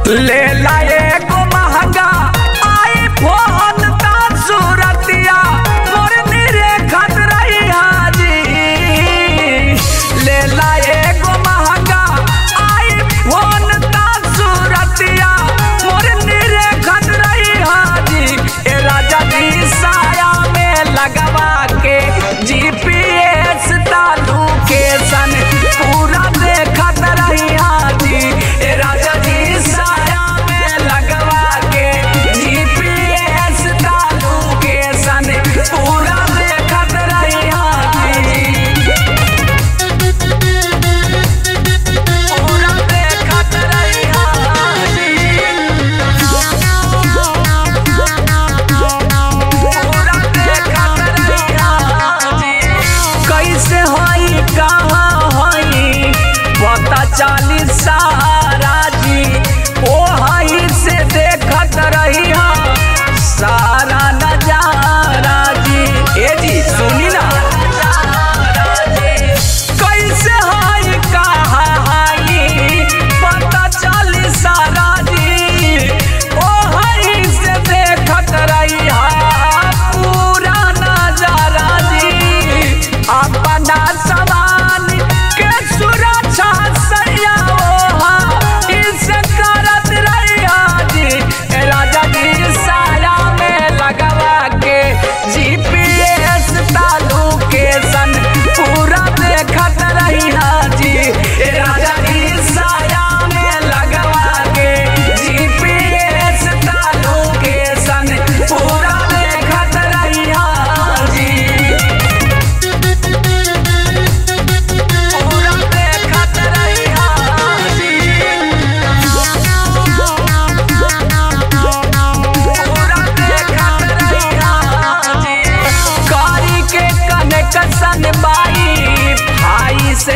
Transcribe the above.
ले लाए को महंगा आईफोन का सूरतिया मोर निरे खत रही हाजी। ले लाए को महंगा आईफोन का सूरतिया मोर निरे खत रही हाजी। ए राजा जी साया में लगवा के GPS तालू के सन पूरा देखत रही हाजी। ए राजा जी चालीस सारा जी ओ हाई से देखत रही सारा नजारा जी। ए जी सुनी ना कैसे हाई कहा हाई पता चालीस सारा जी ओ हाई से देखत रही पूरा नजारा जी। अपना सवाल के सुरक्षा से